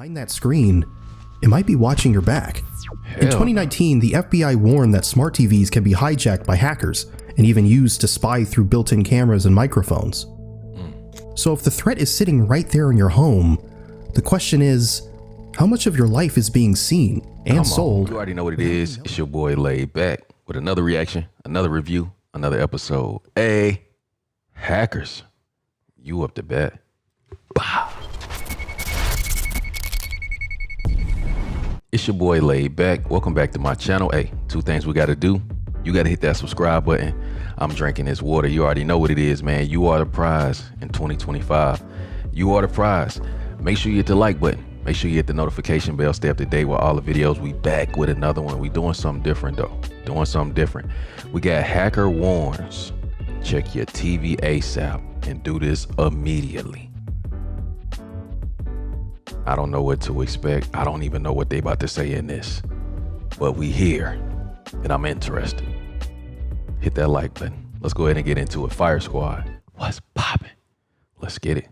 Behind that screen, it might be watching your back. In 2019, the FBI warned that smart TVs can be hijacked by hackers and even used to spy through built-in cameras and microphones. So if the threat is sitting right there in your home, the question is, how much of your life is being seen and sold? You already know what it is. It's your boy Laid Back with another reaction, another review, another episode. Hey, hackers, you up to bat. Bah. It's your boy Laid Back. Welcome back to my channel. Hey, two things we got to do. You got to hit that subscribe button. I'm drinking this water. You already know what it is, man. You are the prize in 2025. You are the prize. Make sure you hit the like button. Make sure you hit the notification bell. Stay up to date with all the videos. We back with another one. We doing something different though. Doing something different. We got hacker warns. Check your TV ASAP and do this immediately. I don't know what to expect. I don't even know what they about to say in this, but we here and I'm interested. Hit that like button. Let's go ahead and get into it. Fire Squad, what's popping? Let's get it.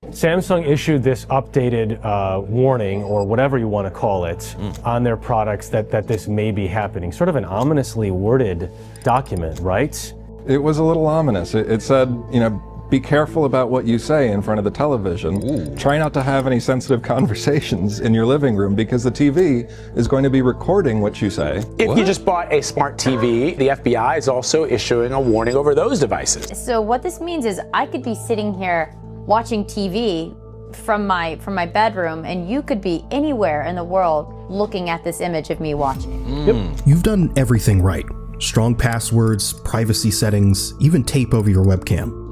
Samsung issued this updated warning, or whatever you want to call it, on their products that this may be happening. Sort of an ominously worded document, right? It was a little ominous. It said, you know, be careful about what you say in front of the television. Ooh. Try not to have any sensitive conversations in your living room because the TV is going to be recording what you say. If you just bought a smart TV, the FBI is also issuing a warning over those devices. So what this means is I could be sitting here watching TV from my bedroom, and you could be anywhere in the world looking at this image of me watching. Yep. You've done everything right. Strong passwords, privacy settings, even tape over your webcam.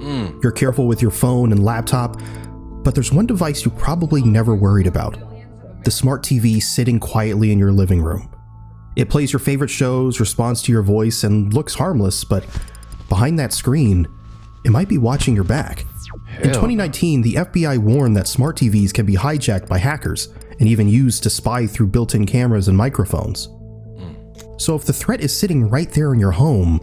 You're careful with your phone and laptop, but there's one device you probably never worried about. The smart TV sitting quietly in your living room. It plays your favorite shows, responds to your voice, and looks harmless, but behind that screen, it might be watching your back. In 2019, the FBI warned that smart TVs can be hijacked by hackers and even used to spy through built-in cameras and microphones. So if the threat is sitting right there in your home,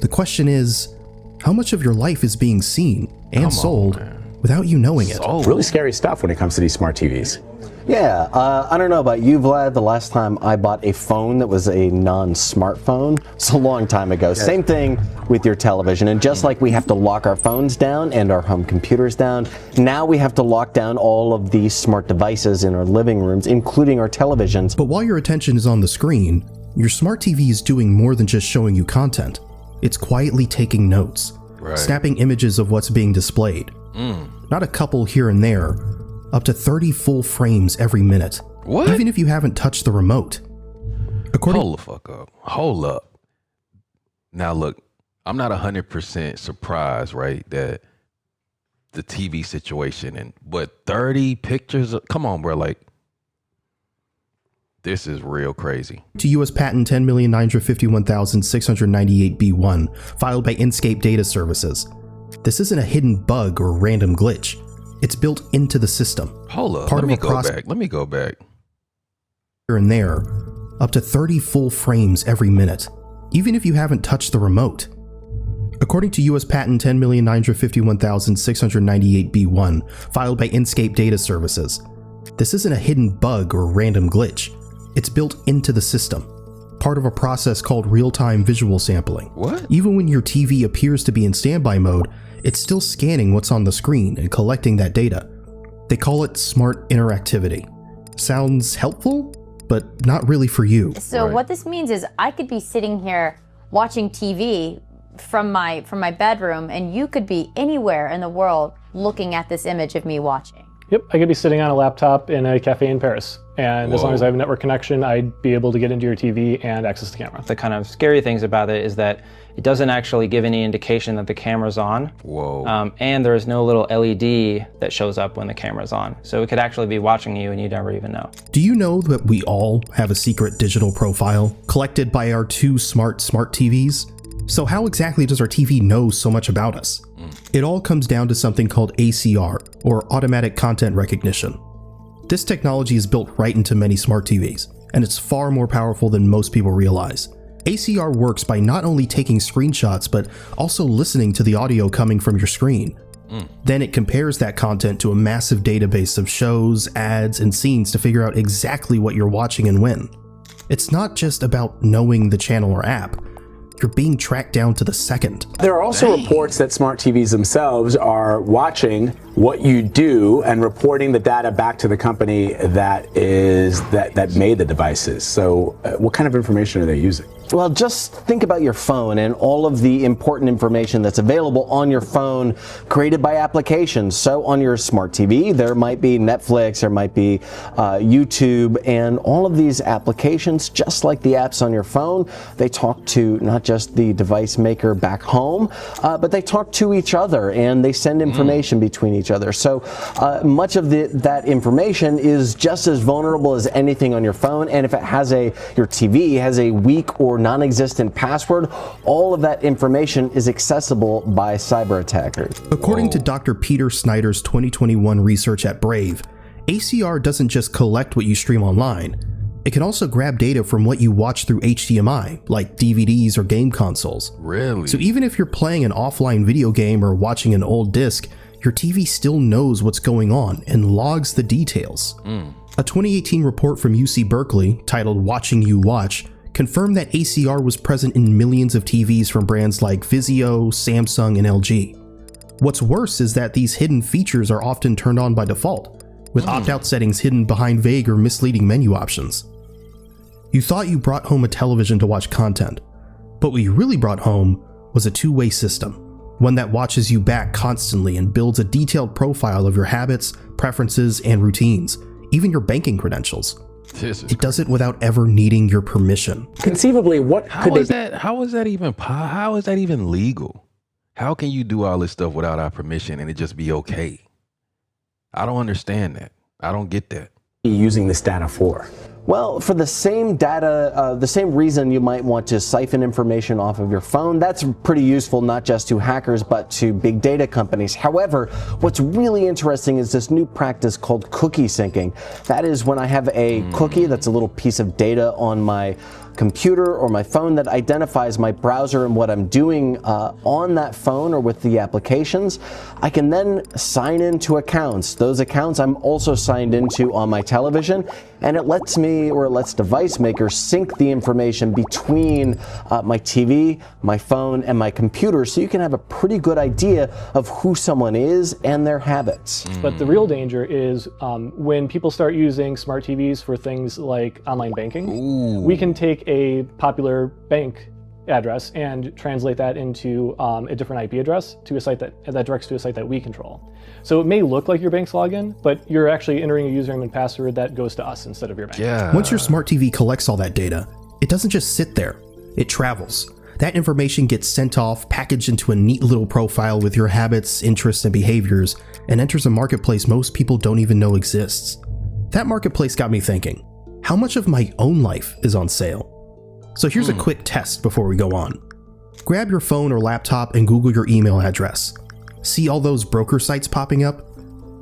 the question is, how much of your life is being seen and sold without you knowing it? Really scary stuff when it comes to these smart TVs. Yeah, I don't know about you, Vlad. The last time I bought a phone that was a non-smartphone, it's a long time ago. Yes. Same thing with your television. And just like we have to lock our phones down and our home computers down, now we have to lock down all of these smart devices in our living rooms, including our televisions. But while your attention is on the screen, your smart TV is doing more than just showing you content. It's quietly taking notes, snapping images of what's being displayed. Not a couple here and there, up to 30 full frames every minute. What? Even if you haven't touched the remote. Hold the fuck up. Hold up. Now look, I'm not 100% surprised, right, that the TV situation but 30 pictures, come on, bro, like, this is real crazy. To U.S. Patent 10,951,698B1, filed by Inscape Data Services. This isn't a hidden bug or random glitch. It's built into the system. Hold up, let me go back. Here and there, up to 30 full frames every minute, even if you haven't touched the remote. According to U.S. Patent 10,951,698B1, filed by Inscape Data Services, this isn't a hidden bug or random glitch. It's built into the system, part of a process called real-time visual sampling. What? Even when your TV appears to be in standby mode, it's still scanning what's on the screen and collecting that data. They call it smart interactivity. Sounds helpful, but not really for you. So what this means is I could be sitting here watching TV from my bedroom, and you could be anywhere in the world looking at this image of me watching. Yep, I could be sitting on a laptop in a cafe in Paris, and as long as I have a network connection, I'd be able to get into your TV and access the camera. The kind of scary things about it is that it doesn't actually give any indication that the camera's on. Whoa. And there is no little LED that shows up when the camera's on. So it could actually be watching you and you never even know. Do you know that we all have a secret digital profile collected by our two smart TVs? So how exactly does our TV know so much about us? It all comes down to something called ACR, or automatic content recognition. This technology is built right into many smart TVs, and it's far more powerful than most people realize. ACR works by not only taking screenshots, but also listening to the audio coming from your screen. Then it compares that content to a massive database of shows, ads, and scenes to figure out exactly what you're watching and when. It's not just about knowing the channel or app. You're being tracked down to the second. There are also reports that smart TVs themselves are watching what you do and reporting the data back to the company that made the devices. So what kind of information are they using? Well, just think about your phone and all of the important information that's available on your phone created by applications. So on your smart TV, there might be Netflix, there might be YouTube, and all of these applications, just like the apps on your phone, they talk to not just the device maker back home, but they talk to each other and they send information between each other. So much of that information is just as vulnerable as anything on your phone. And if it has your TV has a weak or non-existent password, all of that information is accessible by cyber attackers. According to Dr. Peter Snyder's 2021 research at Brave, ACR doesn't just collect what you stream online. It can also grab data from what you watch through HDMI, like DVDs or game consoles. Really? So even if you're playing an offline video game or watching an old disc, your TV still knows what's going on and logs the details. A 2018 report from UC Berkeley, titled Watching You Watch, confirmed that ACR was present in millions of TVs from brands like Vizio, Samsung, and LG. What's worse is that these hidden features are often turned on by default, with opt-out settings hidden behind vague or misleading menu options. You thought you brought home a television to watch content, but what you really brought home was a two-way system, one that watches you back constantly and builds a detailed profile of your habits, preferences, and routines, even your banking credentials. It does it without ever needing your permission. Conceivably, How is that even legal? How can you do all this stuff without our permission and it just be okay? I don't understand that. I don't get that. be using this data for? Well, for the same data, the same reason you might want to siphon information off of your phone, that's pretty useful not just to hackers but to big data companies. However, what's really interesting is this new practice called cookie syncing. That is when I have a cookie that's a little piece of data on my computer or my phone that identifies my browser and what I'm doing on that phone or with the applications. I can then sign into accounts. Those accounts I'm also signed into on my television, and it lets me, or it lets device makers sync the information between my TV, my phone, and my computer, so you can have a pretty good idea of who someone is and their habits. But the real danger is when people start using smart TVs for things like online banking. We can take a popular bank address and translate that into a different IP address to a site that directs to a site that we control. So it may look like your bank's login, but you're actually entering a username and password that goes to us instead of your bank. Yeah. Once your smart TV collects all that data, it doesn't just sit there, it travels. That information gets sent off, packaged into a neat little profile with your habits, interests, and behaviors, and enters a marketplace most people don't even know exists. That marketplace got me thinking, how much of my own life is on sale? So here's a quick test before we go on. Grab your phone or laptop and Google your email address. See all those broker sites popping up?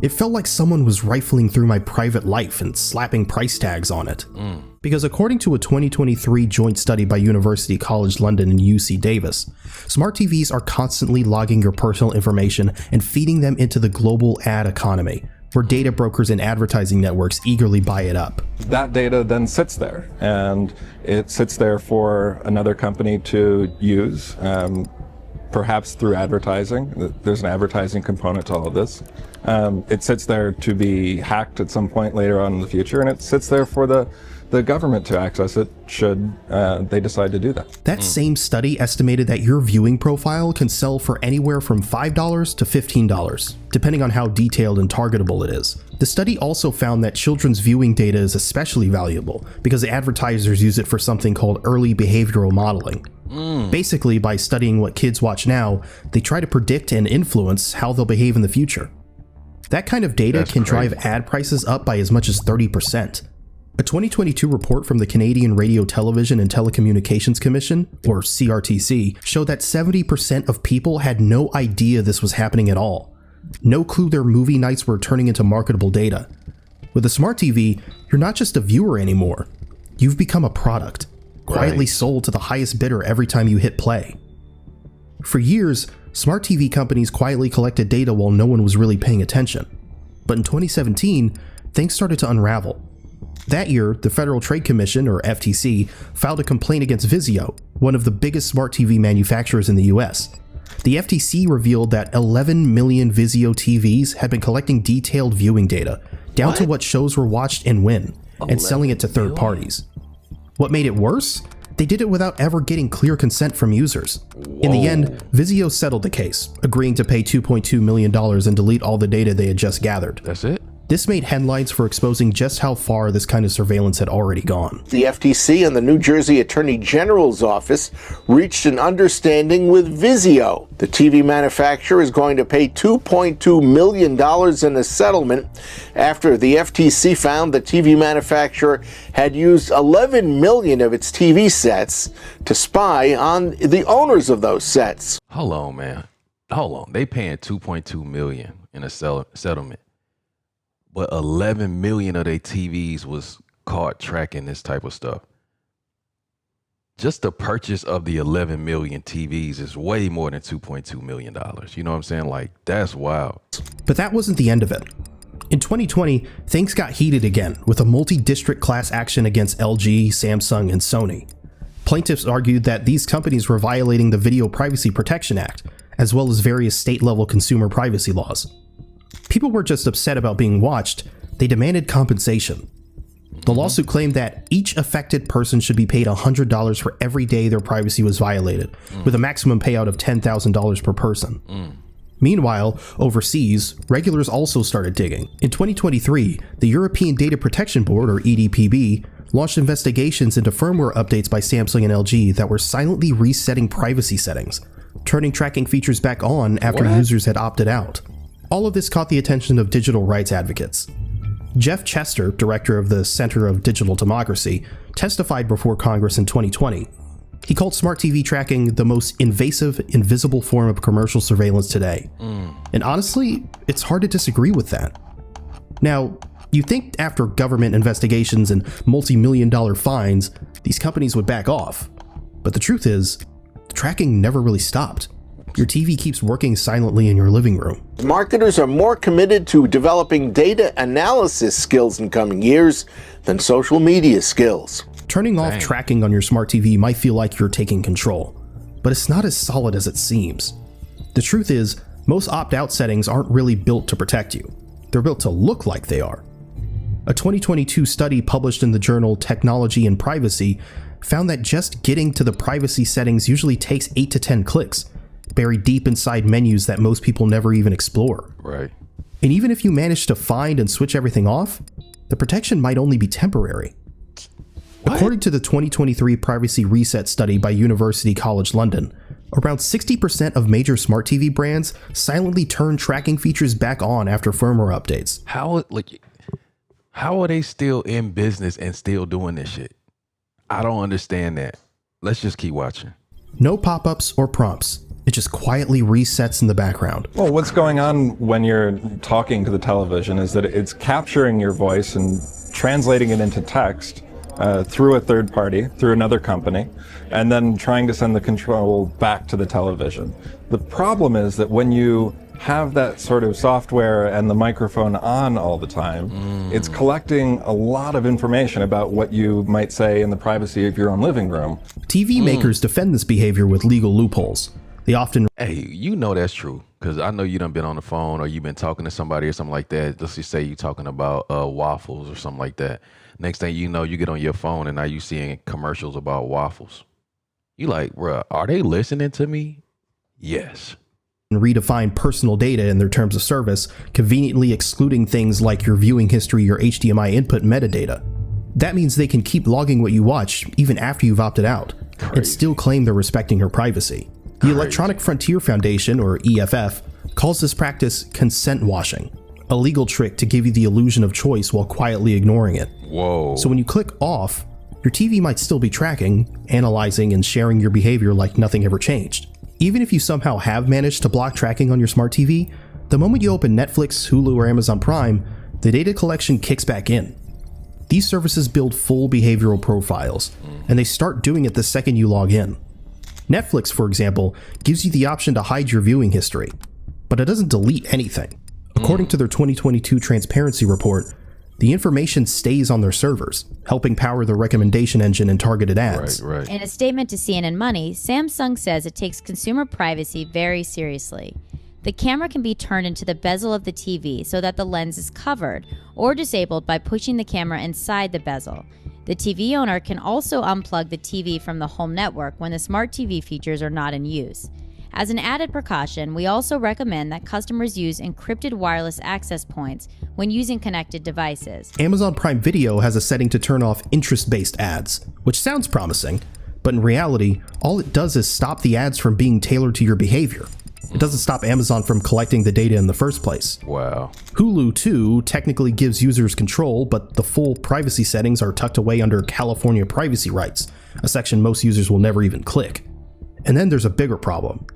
It felt like someone was rifling through my private life and slapping price tags on it. Because according to a 2023 joint study by University College London and UC Davis, smart TVs are constantly logging your personal information and feeding them into the global ad economy, where data brokers and advertising networks eagerly buy it up. That data then sits there, and it sits there for another company to use, perhaps through advertising. There's an advertising component to all of this. It sits there to be hacked at some point later on in the future, and it sits there for the government to access it should they decide to do that. That same study estimated that your viewing profile can sell for anywhere from $5 to $15, depending on how detailed and targetable it is. The study also found that children's viewing data is especially valuable because advertisers use it for something called early behavioral modeling. Basically, by studying what kids watch now, they try to predict and influence how they'll behave in the future. That kind of data can drive ad prices up by as much as 30%. A 2022 report from the Canadian Radio, Television and Telecommunications Commission, or CRTC, showed that 70% of people had no idea this was happening at all. No clue their movie nights were turning into marketable data. With a smart TV, you're not just a viewer anymore. You've become a product, quietly sold to the highest bidder every time you hit play. For years, smart TV companies quietly collected data while no one was really paying attention. But in 2017, things started to unravel. That year, the Federal Trade Commission, or FTC, filed a complaint against Vizio, one of the biggest smart TV manufacturers in the US. The FTC revealed that 11 million Vizio TVs had been collecting detailed viewing data, down to what shows were watched and when, and selling it to third parties. What made it worse? They did it without ever getting clear consent from users. In the end, Vizio settled the case, agreeing to pay $2.2 million and delete all the data they had just gathered. That's it? This made headlines for exposing just how far this kind of surveillance had already gone. The FTC and the New Jersey Attorney General's office reached an understanding with Vizio. The TV manufacturer is going to pay $2.2 million in a settlement after the FTC found the TV manufacturer had used 11 million of its TV sets to spy on the owners of those sets. Hold on, man. Hold on. They paying $2.2 million in a settlement. But 11 million of their TVs was caught tracking this type of stuff. Just the purchase of the 11 million TVs is way more than $2.2 million. You know what I'm saying? Like, that's wild. But that wasn't the end of it. In 2020, things got heated again with a multi-district class action against LG, Samsung, and Sony. Plaintiffs argued that these companies were violating the Video Privacy Protection Act, as well as various state-level consumer privacy laws. People weren't just upset about being watched, they demanded compensation. The lawsuit claimed that each affected person should be paid $100 for every day their privacy was violated, with a maximum payout of $10,000 per person. Meanwhile, overseas, regulators also started digging. In 2023, the European Data Protection Board, or EDPB, launched investigations into firmware updates by Samsung and LG that were silently resetting privacy settings, turning tracking features back on after users had opted out. All of this caught the attention of digital rights advocates. Jeff Chester, director of the Center of Digital Democracy, testified before Congress in 2020. He called smart TV tracking the most invasive, invisible form of commercial surveillance today. And honestly, it's hard to disagree with that. Now, you'd think after government investigations and multi-million-dollar fines, these companies would back off. But the truth is, the tracking never really stopped. Your TV keeps working silently in your living room. Marketers are more committed to developing data analysis skills in coming years than social media skills. Turning off tracking on your smart TV might feel like you're taking control, but it's not as solid as it seems. The truth is, most opt-out settings aren't really built to protect you. They're built to look like they are. A 2022 study published in the journal Technology and Privacy found that just getting to the privacy settings usually takes 8 to 10 clicks, buried deep inside menus that most people never even explore. Right. And even if you manage to find and switch everything off, the protection might only be temporary. According to the 2023 Privacy Reset study by University College London, around 60% of major smart TV brands silently turn tracking features back on after firmware updates. How are they still in business and still doing this shit? I don't understand that. Let's just keep watching. No pop-ups or prompts. It just quietly resets in the background. Well, what's going on when you're talking to the television is that it's capturing your voice and translating it into text through a third party, through another company, and then trying to send the control back to the television. The problem is that when you have that sort of software and the microphone on all the time, it's collecting a lot of information about what you might say in the privacy of your own living room. TV makers defend this behavior with legal loopholes. They often... Hey, you know that's true, because I know you done been on the phone or you've been talking to somebody or something like that. Let's just say you're talking about waffles or something like that. Next thing you know, you get on your phone and now you're seeing commercials about waffles. You like, bruh, are they listening to me? Yes. Redefine personal data in their terms of service, conveniently excluding things like your viewing history or HDMI input metadata. That means they can keep logging what you watch even after you've opted out, and still claim they're respecting your privacy. The Electronic Frontier Foundation, or EFF, calls this practice consent washing, a legal trick to give you the illusion of choice while quietly ignoring it. Whoa. So when you click off, your TV might still be tracking, analyzing, and sharing your behavior like nothing ever changed. Even if you somehow have managed to block tracking on your smart TV, the moment you open Netflix, Hulu, or Amazon Prime, the data collection kicks back in. These services build full behavioral profiles, and they start doing it the second you log in. Netflix, for example, gives you the option to hide your viewing history, but it doesn't delete anything. According to their 2022 transparency report, the information stays on their servers, helping power the recommendation engine and targeted ads. Right. In a statement to CNN Money, Samsung says it takes consumer privacy very seriously. The camera can be turned into the bezel of the TV so that the lens is covered or disabled by pushing the camera inside the bezel. The TV owner can also unplug the TV from the home network when the smart TV features are not in use. As an added precaution, we also recommend that customers use encrypted wireless access points when using connected devices. Amazon Prime Video has a setting to turn off interest-based ads, which sounds promising, but in reality, all it does is stop the ads from being tailored to your behavior. It doesn't stop Amazon from collecting the data in the first place. Wow. Hulu, too, technically gives users control, but the full privacy settings are tucked away under California privacy rights, a section most users will never even click. And then there's a bigger problem: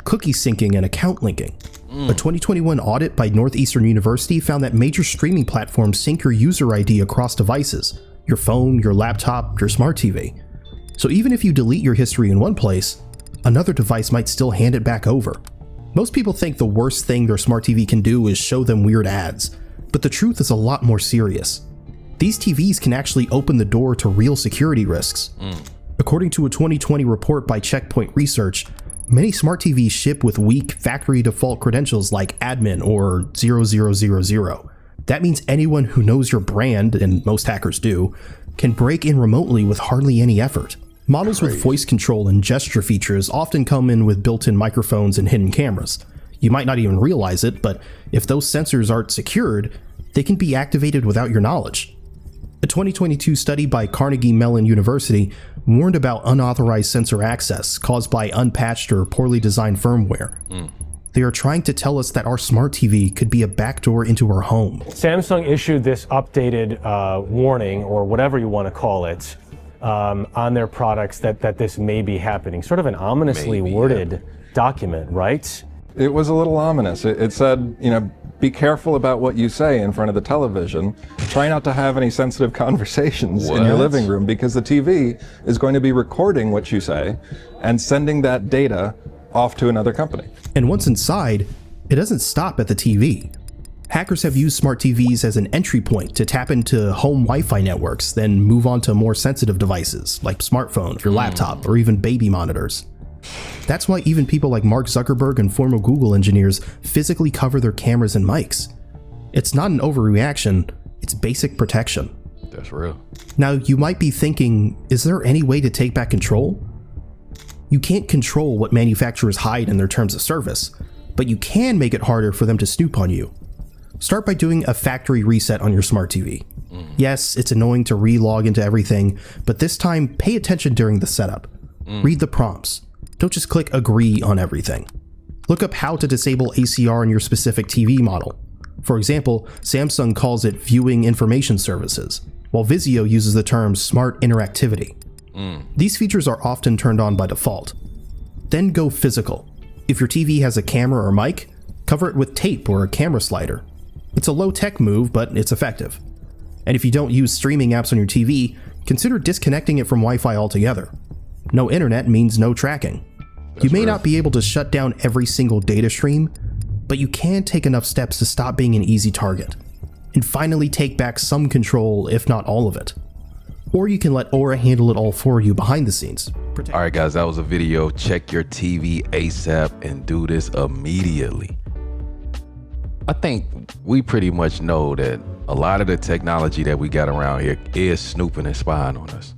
cookie syncing and account linking. A 2021 audit by Northeastern University found that major streaming platforms sync your user ID across devices: your phone, your laptop, your smart TV. So even if you delete your history in one place, another device might still hand it back over. Most people think the worst thing their smart TV can do is show them weird ads, but the truth is a lot more serious. These TVs can actually open the door to real security risks. According to a 2020 report by Checkpoint Research, many smart TVs ship with weak factory default credentials like admin or 0000. That means anyone who knows your brand, and most hackers do, can break in remotely with hardly any effort. Models with voice control and gesture features often come in with built-in microphones and hidden cameras. You might not even realize it, but if those sensors aren't secured, they can be activated without your knowledge. A 2022 study by Carnegie Mellon University warned about unauthorized sensor access caused by unpatched or poorly designed firmware. They are trying to tell us that our smart TV could be a backdoor into our home. Samsung issued this updated warning, or whatever you want to call it, on their products that this may be happening. Sort of an ominously worded document, right? It was a little ominous. It said, be careful about what you say in front of the television. Try not to have any sensitive conversations in your living room, because the TV is going to be recording what you say and sending that data off to another company. And once inside, it doesn't stop at the TV. Hackers have used smart TVs as an entry point to tap into home Wi-Fi networks, then move on to more sensitive devices like smartphones, your laptop, or even baby monitors. That's why even people like Mark Zuckerberg and former Google engineers physically cover their cameras and mics. It's not an overreaction, it's basic protection. That's real. Now, you might be thinking, is there any way to take back control? You can't control what manufacturers hide in their terms of service, but you can make it harder for them to snoop on you. Start by doing a factory reset on your smart TV. Yes, it's annoying to re-log into everything, but this time pay attention during the setup. Read the prompts. Don't just click agree on everything. Look up how to disable ACR in your specific TV model. For example, Samsung calls it viewing information services, while Vizio uses the term smart interactivity. These features are often turned on by default. Then go physical. If your TV has a camera or mic, cover it with tape or a camera slider. It's a low-tech move, but it's effective. And if you don't use streaming apps on your TV, consider disconnecting it from Wi-Fi altogether. No internet means no tracking. You may not be able to shut down every single data stream, but you can take enough steps to stop being an easy target, and finally take back some control, if not all of it. Or you can let Aura handle it all for you behind the scenes. All right, guys, that was a video. Check your TV ASAP and do this immediately. I think we pretty much know that a lot of the technology that we got around here is snooping and spying on us.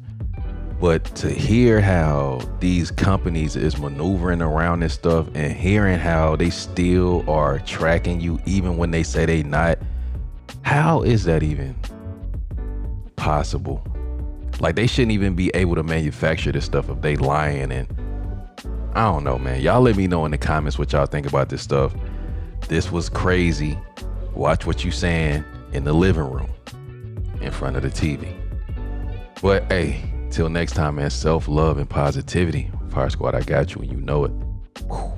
But to hear how these companies is maneuvering around this stuff and hearing how they still are tracking you even when they say they not, how is that even possible? Like, they shouldn't even be able to manufacture this stuff if they lying. And I don't know, man. Y'all let me know in the comments what y'all think about this stuff. This was crazy. Watch what you saying in the living room in front of the TV. But hey, till next time, man, self-love and positivity. Fire Squad, I got you and you know it. Whew.